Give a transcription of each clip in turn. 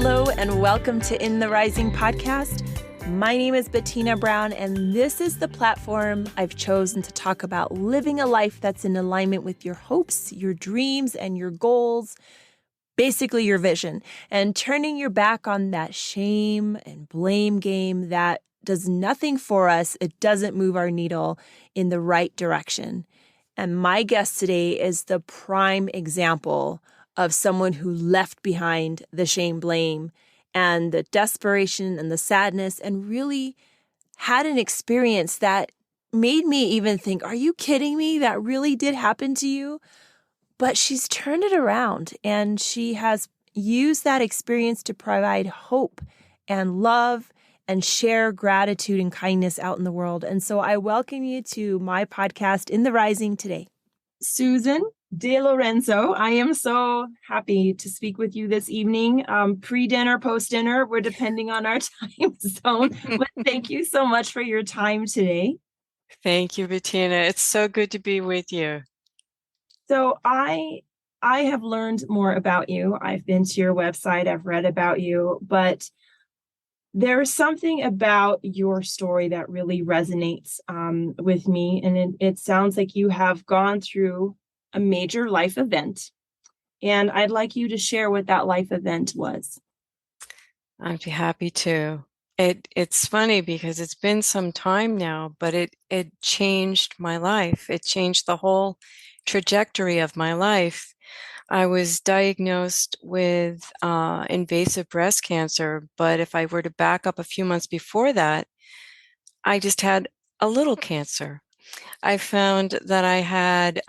Hello and welcome to In the Rising podcast. My name is Bettina Brown, and this is the platform I've chosen to talk about living a life that's in alignment with your hopes, your dreams, and your goals, basically your vision, and turning your back on that shame and blame game that does nothing for us. It doesn't move our needle in the right direction. And my guest today is the prime example of someone who left behind the shame, blame, and the desperation and the sadness, and really had an experience that made me even think, are you kidding me? That really did happen to you? But she's turned it around, and she has used that experience to provide hope and love and share gratitude and kindness out in the world. And so I welcome you to my podcast, In the Rising, today. Susan DeLorenzo, I am so happy to speak with you this evening. Pre-dinner, post-dinner, we're depending on our time zone. But thank you so much for your time today. Thank you, Bettina. It's so good to be with you. So I have learned more about you. I've been to your website, I've read about you, but there's something about your story that really resonates with me. And it sounds like you have gone through a major life event. And I'd like you to share what that life event was. I'd be happy to. It's funny because it's been some time now, but it changed my life. It changed the whole trajectory of my life. I was diagnosed with invasive breast cancer, but if I were to back up a few months before that, I just had a little cancer. I found that I had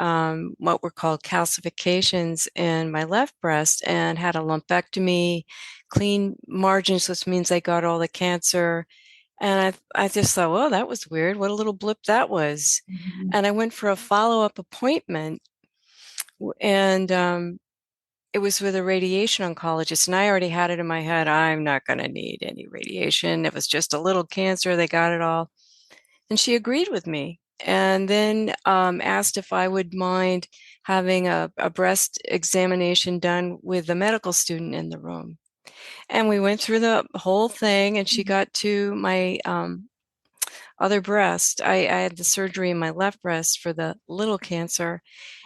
what were called calcifications in my left breast and had a lumpectomy, clean margins, which means I got all the cancer. And I just thought, well, that was weird. What a little blip that was. Mm-hmm. And I went for a follow-up appointment, and it was with a radiation oncologist, and I already had it in my head, I'm not going to need any radiation. It was just a little cancer. They got it all. And she agreed with me, and then asked if I would mind having a breast examination done with a medical student in the room. And we went through the whole thing, and she got to my other breast. I had the surgery in my left breast for the little cancer,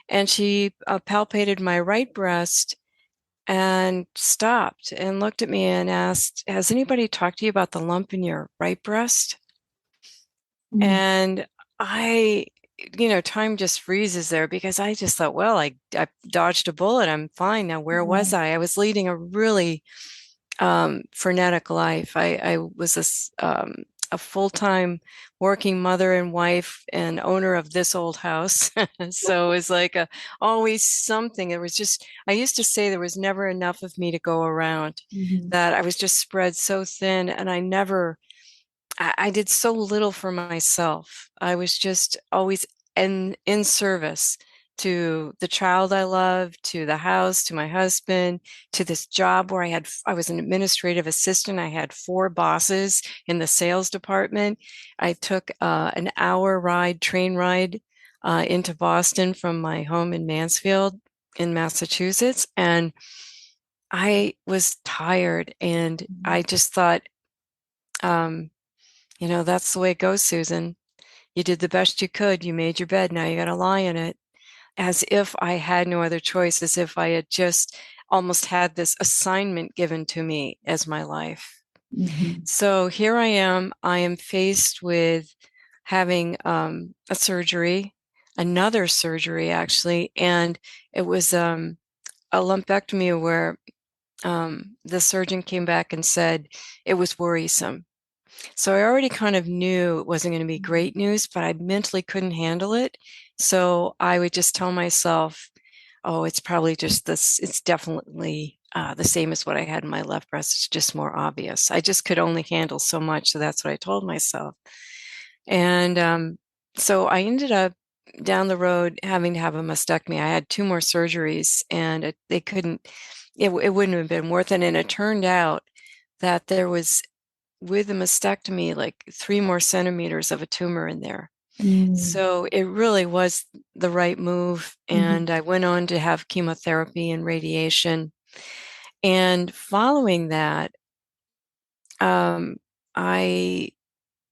and she palpated my right breast and stopped and looked at me and asked, has anybody talked to you about the lump in your right breast? Mm-hmm. And time just freezes there because I just thought, well, I dodged a bullet. I'm fine now. Where was I? I was leading a really frenetic life. I was a full-time working mother and wife and owner of this old house. So it was like always something. There was just, I used to say there was never enough of me to go around, that I was just spread so thin, and I did so little for myself. I was just always in service to the child I loved, to the house, to my husband, to this job where I was an administrative assistant. I had 4 bosses in the sales department. I took an hour train ride into Boston from my home in Mansfield in Massachusetts. And I was tired, and I just thought, that's the way it goes, Susan. You did the best you could. You made your bed. Now you got to lie in it. As if I had no other choice, as if I had just almost had this assignment given to me as my life. Mm-hmm. So here I am. I am faced with having a surgery, another surgery actually, and it was a lumpectomy where the surgeon came back and said it was worrisome. So I already kind of knew it wasn't going to be great news, but I mentally couldn't handle it. So I would just tell myself, oh, it's probably just this, it's definitely the same as what I had in my left breast. It's just more obvious. I just could only handle so much. So that's what I told myself. And so I ended up down the road having to have a mastectomy. I had 2 more surgeries, and it wouldn't have been worth it. And it turned out that there was, with the mastectomy, like 3 more centimeters of a tumor in there. So it really was the right move. And I went on to have chemotherapy and radiation. And following that, I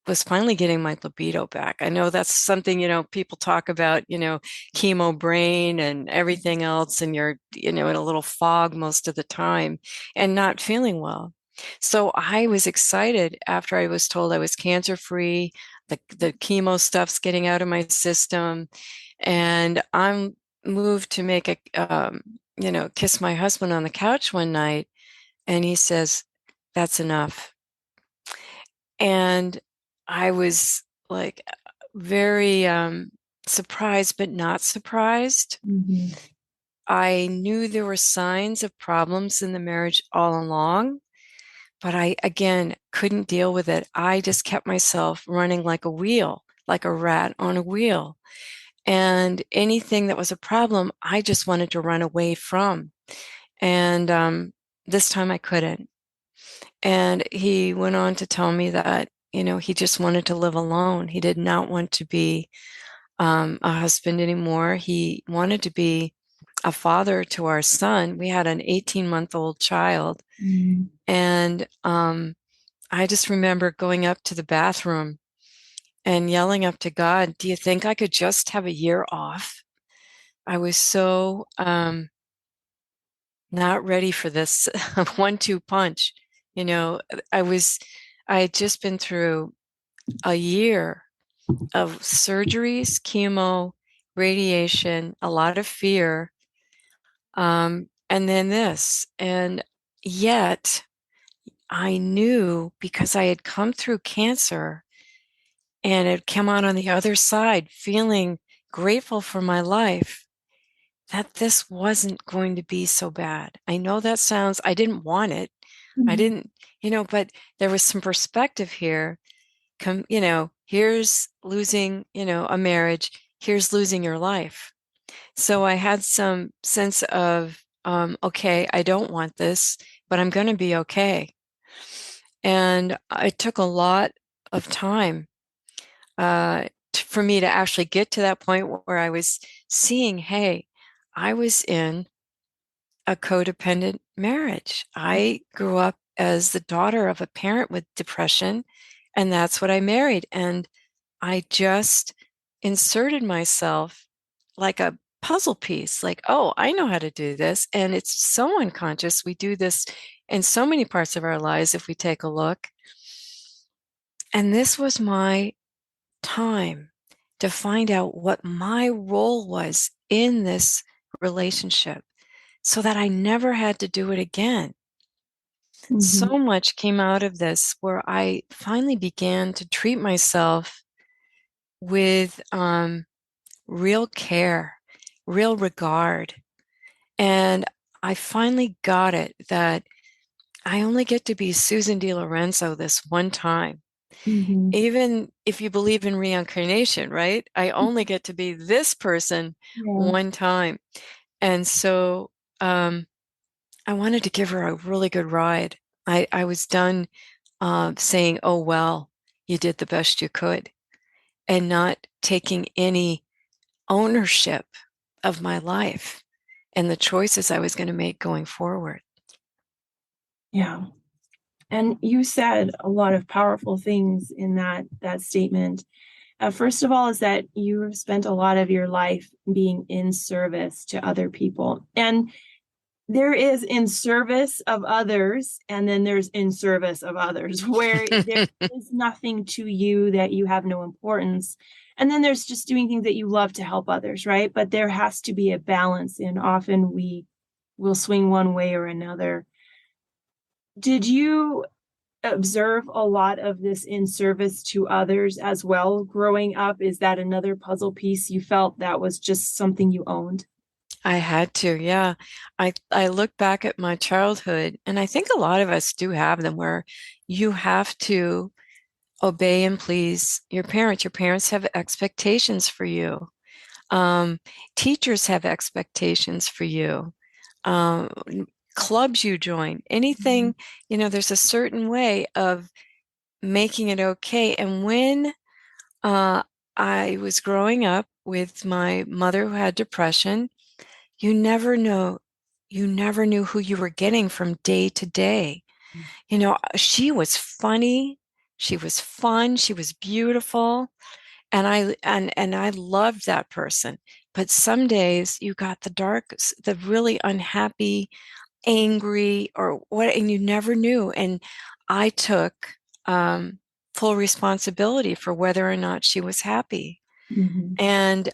was finally getting my libido back. I know that's something, people talk about, chemo brain and everything else, and you're, in a little fog most of the time and not feeling well. So I was excited after I was told I was cancer free, the chemo stuff's getting out of my system, and I'm moved to make kiss my husband on the couch one night, and he says, "That's enough." And I was like very surprised, but not surprised. Mm-hmm. I knew there were signs of problems in the marriage all along, but I, again, couldn't deal with it. I just kept myself running like a wheel, like a rat on a wheel. And anything that was a problem, I just wanted to run away from. And this time I couldn't. And he went on to tell me that, he just wanted to live alone. He did not want to be a husband anymore. He wanted to be a father to our son. We had an 18-month-old child. Mm-hmm. And I just remember going up to the bathroom and yelling up to God, "Do you think I could just have a year off?" I was so not ready for this 1-2 punch. You know, I was, I had just been through a year of surgeries, chemo, radiation, a lot of fear, and then this. And yet I knew, because I had come through cancer and had come out on the other side feeling grateful for my life, that this wasn't going to be so bad. I know that sounds, I didn't want it. I Mm-hmm. didn't, but there was some perspective here. Here's losing, a marriage, here's losing your life. So I had some sense of, okay, I don't want this, but I'm going to be okay. And it took a lot of time for me to actually get to that point where I was seeing, hey, I was in a codependent marriage. I grew up as the daughter of a parent with depression, and that's what I married. And I just inserted myself like a puzzle piece, like, oh, I know how to do this. And it's so unconscious. We do this in so many parts of our lives if we take a look. And this was my time to find out what my role was in this relationship so that I never had to do it again. Mm-hmm. So much came out of this where I finally began to treat myself with real care, real regard. And I finally got it that I only get to be Susan DeLorenzo this one time. Mm-hmm. Even if you believe in reincarnation, right? I only get to be this person Yeah. one time. And so I wanted to give her a really good ride. I was done saying, oh, well, you did the best you could, and not taking any ownership of my life and the choices I was going to make going forward. Yeah. And you said a lot of powerful things in that statement. First of all, is that you have spent a lot of your life being in service to other people. And there is in service of others, and then there's in service of others, where there is nothing to you that you have no importance. And then there's just doing things that you love to help others, right? But there has to be a balance, and often we will swing one way or another. Did you observe a lot of this in service to others as well growing up? Is that another puzzle piece you felt that was just something you owned? I had to, yeah. I look back at my childhood, and I think a lot of us do have them, where you have to obey and please your parents. Your parents have expectations for you. Um, Teachers have expectations for you. Um, Clubs you join, anything, there's a certain way of making it okay. And when uh, I was growing up with my mother who had depression, you never know. you never knew who you were getting from day to day. She was funny, she was fun, she was beautiful, and I loved that person. But some days you got the really unhappy, angry, or what, and you never knew. And I took um, full responsibility for whether or not she was happy, Mhm. and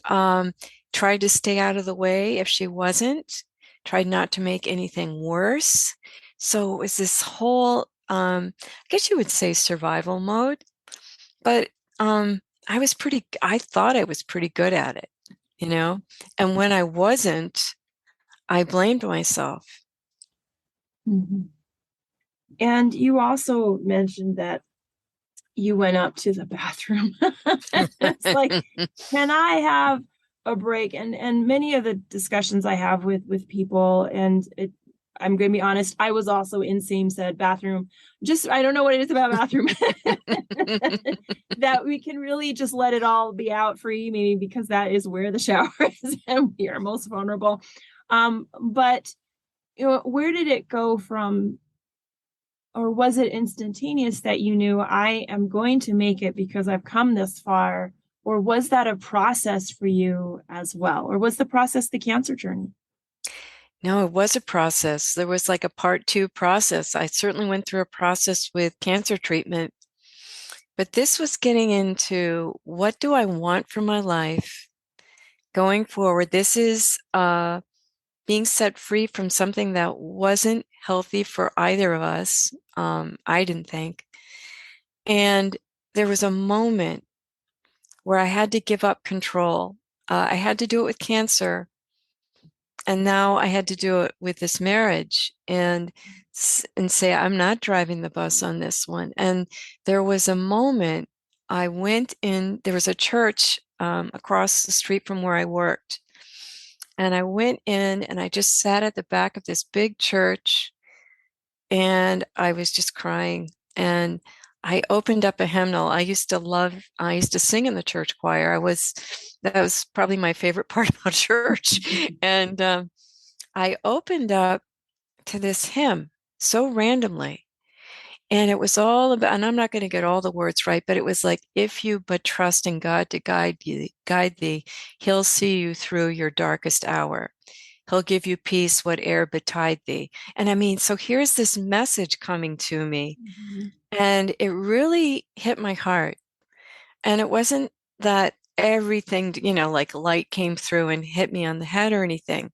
tried to stay out of the way if she wasn't, tried not to make anything worse. So it was this whole, I guess you would say, survival mode. But um, I thought I was pretty good at it, you know? And when I wasn't, I blamed myself. Mhm. And you also mentioned that you went up to the bathroom. It's like, can I have a break? And many of the discussions I have with people, I'm going to be honest, I was also in same said bathroom. Just I don't know what it is about bathroom that we can really just let it all be out free, maybe because that is where the shower is and we are most vulnerable. But where did it go from, or was it instantaneous that you knew I am going to make it because I've come this far? Or was that a process for you as well? Or was the process the cancer journey? No, it was a process. There was like a part two process. I certainly went through a process with cancer treatment, but this was getting into, what do I want for my life going forward? This is being set free from something that wasn't healthy for either of us. I didn't think. And there was a moment where I had to give up control. I had to do it with cancer, and now I had to do it with this marriage, and say, I'm not driving the bus on this one. And there was a moment I went in. There was a church across the street from where I worked, and I went in and I just sat at the back of this big church, and I was just crying. And I opened up a hymnal. I used to sing in the church choir. That was probably my favorite part about church. And I opened up to this hymn so randomly. And it was all about, and I'm not going to get all the words right, but it was like, if you but trust in God to guide thee, he'll see you through your darkest hour. He'll give you peace, whate'er betide thee. And I mean, so here's this message coming to me, Mhm. and it really hit my heart. And it wasn't that everything, like light came through and hit me on the head or anything,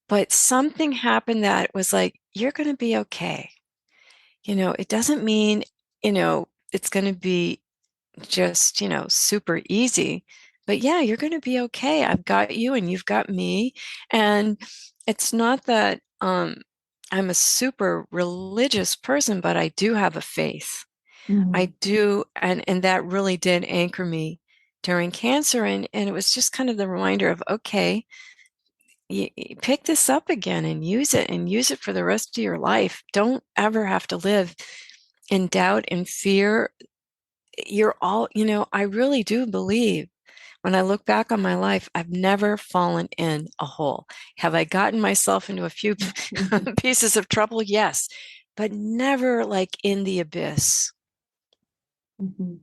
but something happened that was like, you're going to be okay. It doesn't mean, it's going to be just, super easy. But yeah, you're going to be okay. I've got you and you've got me. And it's not that I'm a super religious person, but I do have a faith. I Mhm. do. And that really did anchor me during cancer. And it was just kind of the reminder of, okay, you pick this up again and use it for the rest of your life. Don't ever have to live in doubt and fear. I really do believe, when I look back on my life, I've never fallen in a hole. Have I gotten myself into a few pieces of trouble? Yes, but never like in the abyss. Mhm.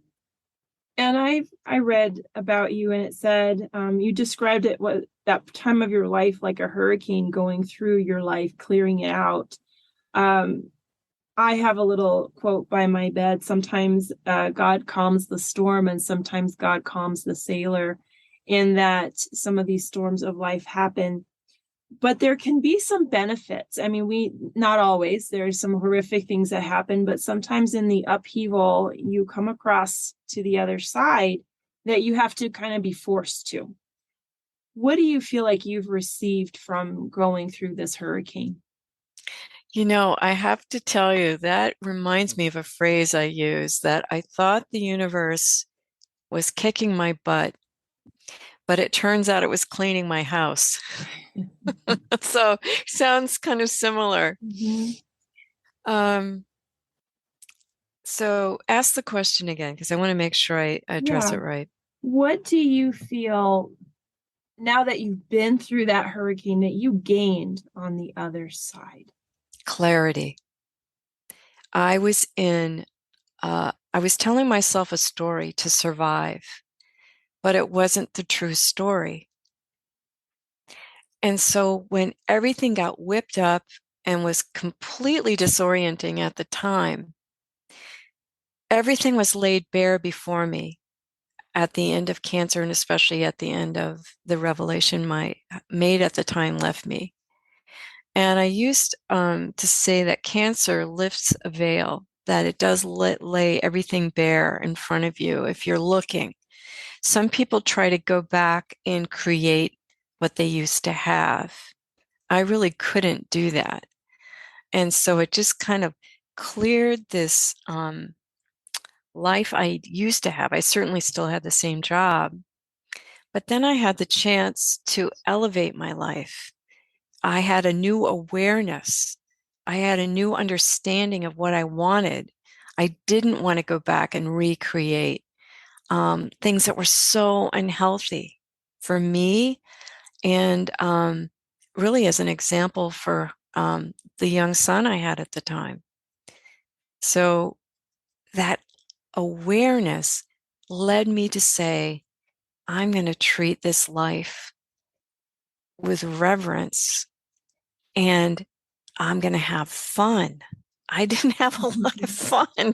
And I read about you, and it said you described it, what that time of your life, like a hurricane going through your life, clearing it out. Um, I have a little quote by my bed. Sometimes God calms the storm, and sometimes God calms the sailor. In that some of these storms of life happen, but there can be some benefits. I mean, not always. There's some horrific things that happen, but sometimes in the upheaval, you come across to the other side that you have to kind of be forced to. What do you feel like you've received from going through this hurricane? I have to tell you, that reminds me of a phrase I use, that I thought the universe was kicking my butt, but it turns out it was cleaning my house. So sounds kind of similar. Mhm. Um, so ask the question again, because I want to make sure I address Yeah. it right. What do you feel now that you've been through that hurricane that you gained on the other side? Clarity. I was I was telling myself a story to survive, but it wasn't the true story. And so when everything got whipped up and was completely disorienting at the time, everything was laid bare before me at the end of cancer, and especially at the end of the revelation my maid at the time left me. And I used to say that cancer lifts a veil, that it does lay everything bare in front of you if you're looking. Some people try to go back and create what they used to have. I really couldn't do that. And so it just kind of cleared this life I used to have. I certainly still had the same job, but then I had the chance to elevate my life. I had a new awareness. I had a new understanding of what I wanted. I didn't want to go back and recreate things that were so unhealthy for me, and really as an example for the young son I had at the time. So that awareness led me to say, I'm going to treat this life with reverence, and I'm going to have fun. I didn't have a lot of fun.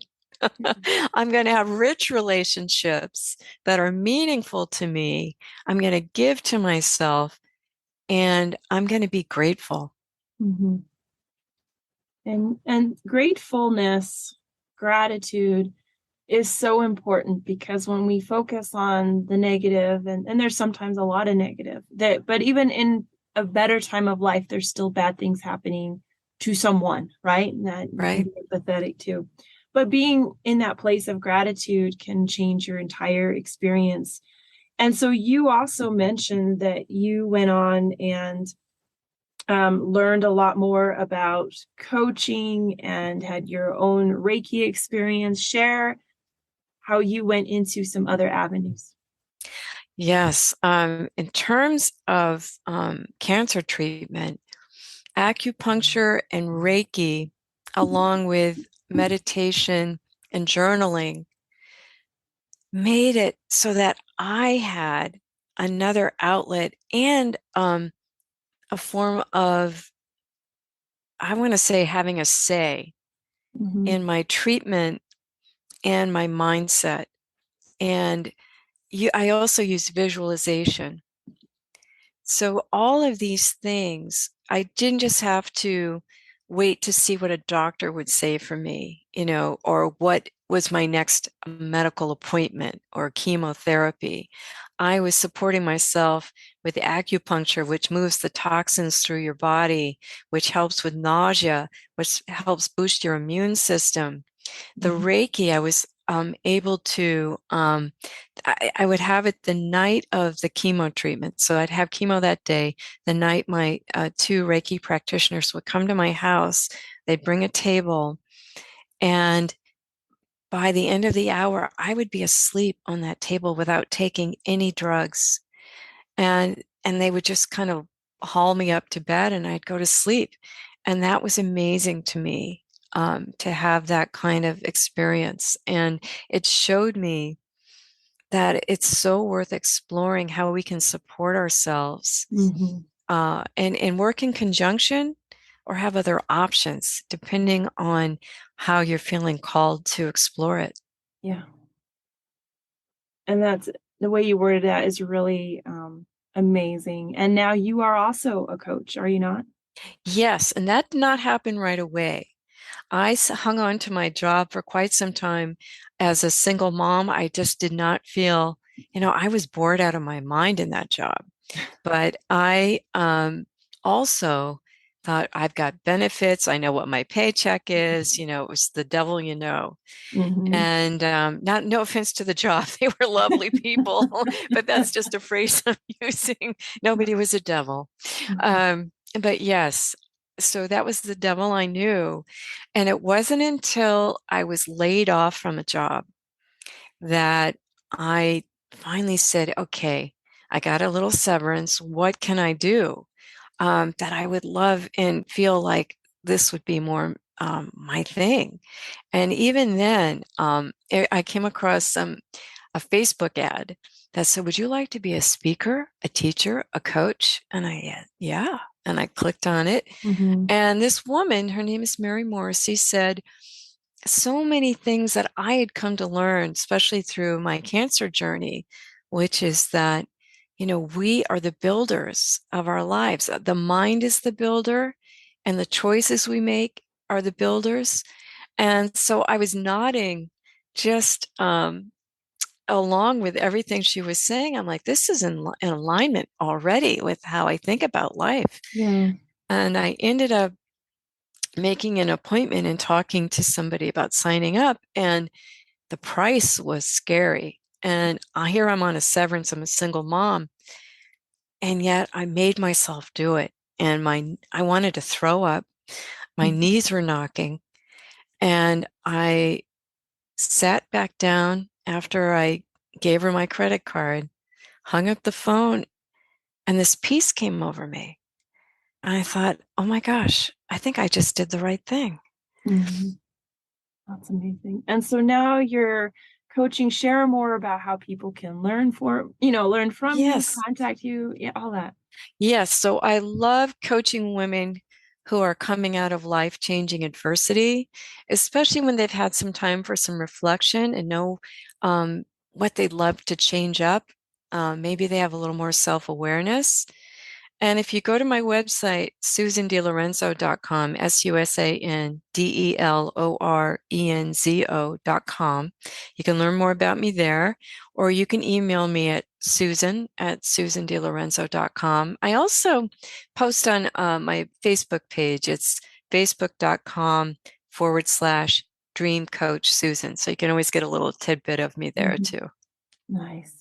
I'm going to have rich relationships that are meaningful to me. I'm going to give to myself, and I'm going to be grateful. Mm-hmm. And gratefulness, gratitude is so important, because when we focus on the negative, and there's sometimes a lot of negative, but even in a better time of life, there's still bad things happening to someone, right? And that you can Right. be empathetic to. But being in that place of gratitude can change your entire experience. And so you also mentioned that you went on and learned a lot more about coaching and had your own Reiki experience. Share how you went into some other avenues. Yes. In terms of cancer treatment, acupuncture and Reiki, along with meditation and journaling, made it so that I had another outlet and a form of, I want to say, having a say Mm-hmm. in my treatment and my mindset. And I also use visualization. So all of these things, I didn't just have to wait to see what a doctor would say for me, or what was my next medical appointment or chemotherapy. I was supporting myself with acupuncture, which moves the toxins through your body, which helps with nausea, which helps boost your immune system. The Reiki, I was able to, I would have it the night of the chemo treatment. So I'd have chemo that day. The night my two Reiki practitioners would come to my house, they'd bring a table, and by the end of the hour, I would be asleep on that table without taking any drugs. And they would just kind of haul me up to bed, and I'd go to sleep. And that was amazing to me, to have that kind of experience. And it showed me that it's so worth exploring how we can support ourselves, Mm-hmm. and work in conjunction or have other options depending on how you're feeling called to explore it. Yeah. And that's the way you worded that is really amazing. And now you are also a coach, are you not? Yes, and that did not happen right away. Hung on to my job for quite some time as a single mom. I just did not feel, I was bored out of my mind in that job. But I also thought, I've got benefits. I know what my paycheck is. It was the devil, Mm-hmm. And no offense to the job, they were lovely people, but that's just a phrase I'm using. Nobody was a devil. But yes, so that was the devil I knew. And it wasn't until I was laid off from a job that I finally said, okay, I got a little severance. What can I do that I would love and feel like this would be more my thing? And even then, I came across a Facebook ad that said, "Would you like to be a speaker, a teacher, a coach?" And yeah. And I clicked on it. Mm-hmm. And this woman, her name is Mary Morrissey, said so many things that I had come to learn, especially through my cancer journey, which is that, we are the builders of our lives. The mind is the builder, and the choices we make are the builders. And so I was nodding just along with everything she was saying. I'm like, this is in alignment already with how I think about life. Yeah. And I ended up making an appointment and talking to somebody about signing up, and the price was scary. And here I'm on a severance. I'm a single mom, and yet I made myself do it. And I wanted to throw up. My Mhm. knees were knocking, and I sat back down after I gave her my credit card, hung up the phone, and this peace came over me. And I thought, oh my gosh, I think I just did the right thing. Mhm. That's amazing. And so now you're coaching. Share more about how people can learn from you, Yes. contact you, yeah, all that. Yes. So I love coaching women who are coming out of life-changing adversity, especially when they've had some time for some reflection and know what they'd love to change up. Maybe they have a little more self-awareness. And if you go to my website, susandelorenzo.com, SusanDelorenzo.com, you can learn more about me there, or you can email me at susan@susandelorenzo.com. I also post on my Facebook page. It's facebook.com/Dream Coach Susan. So you can always get a little tidbit of me there Mhm. too. Nice.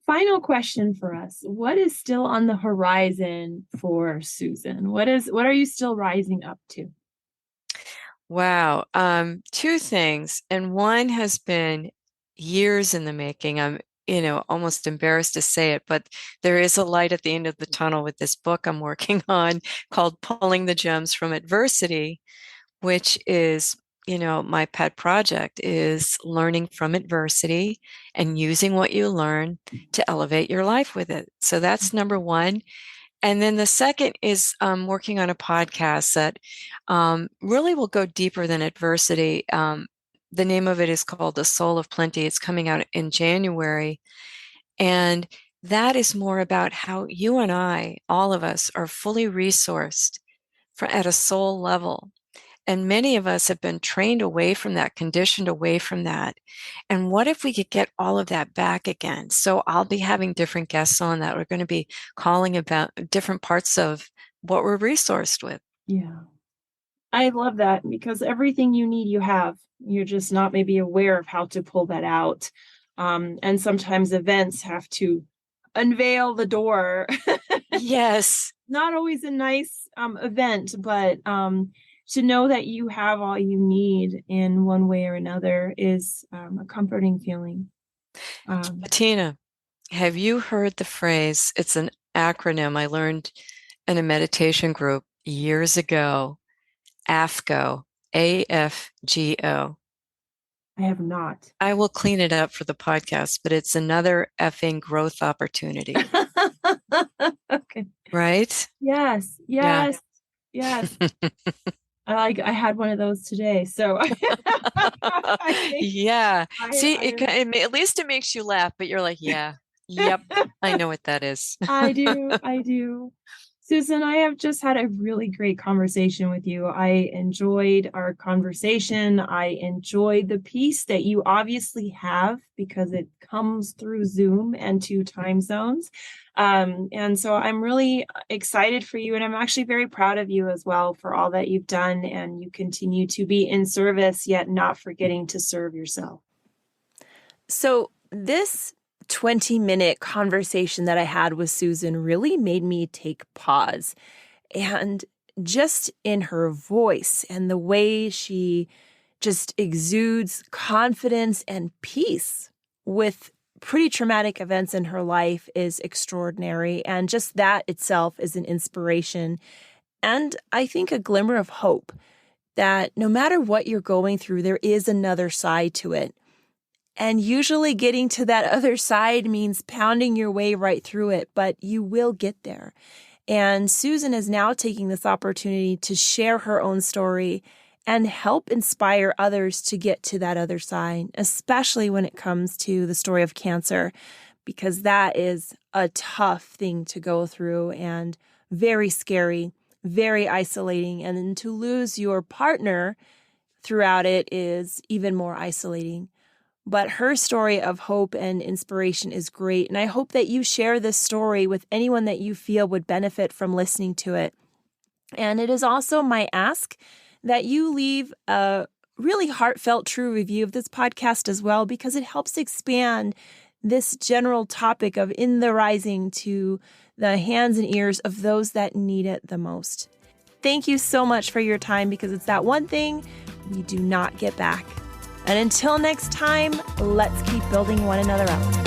Final question for us. What is still on the horizon for Susan? What are you still rising up to? Wow. Two things. And one has been years in the making. I'm, almost embarrassed to say it, but there is a light at the end of the tunnel with this book I'm working on called Pulling the Gems from Adversity, which is, my pet project is learning from adversity and using what you learn to elevate your life with it. So that's number one. And then the second is working on a podcast that really will go deeper than adversity. The name of it is called The Soul of Plenty. It's coming out in January. And that is more about how you and I, all of us, are fully resourced at a soul level. And many of us have been trained away from that, conditioned away from that. And what if we could get all of that back again? So I'll be having different guests on that. We're going to be calling about different parts of what we're resourced with. Yeah. I love that because everything you need, you have. You're just not maybe aware of how to pull that out. And sometimes events have to unveil the door. Yes. Not always a nice event, but to know that you have all you need in one way or another is a comforting feeling. Um, Bettina, have you heard the phrase? It's an acronym I learned in a meditation group years ago, AFGO, AFGO. I have not. I will clean it up for the podcast, but it's another effing growth opportunity, Okay. right? Yes. Yeah. Yes. Yes. I had one of those today, so I think Yeah. See, I at least it makes you laugh, but you're like, yeah, yep, I know what that is. I do. I do. Susan, I have just had a really great conversation with you. I enjoyed our conversation. I enjoyed the peace that you obviously have because it comes through Zoom and two time zones. And so I'm really excited for you. And I'm actually very proud of you as well for all that you've done. And you continue to be in service, yet not forgetting to serve yourself. So, this 20-minute conversation that I had with Susan really made me take pause. And just in her voice and the way she just exudes confidence and peace with pretty traumatic events in her life is extraordinary. And just that itself is an inspiration. And I think a glimmer of hope that no matter what you're going through, there is another side to it. And usually getting to that other side means pounding your way right through it, but you will get there. And Susan is now taking this opportunity to share her own story and help inspire others to get to that other side, especially when it comes to the story of cancer, because that is a tough thing to go through and very scary, very isolating. And then to lose your partner throughout it is even more isolating. But her story of hope and inspiration is great. And I hope that you share this story with anyone that you feel would benefit from listening to it. And it is also my ask that you leave a really heartfelt, true review of this podcast as well, because it helps expand this general topic of In the Rising to the hands and ears of those that need it the most. Thank you so much for your time, because it's that one thing we do not get back. And until next time, let's keep building one another up.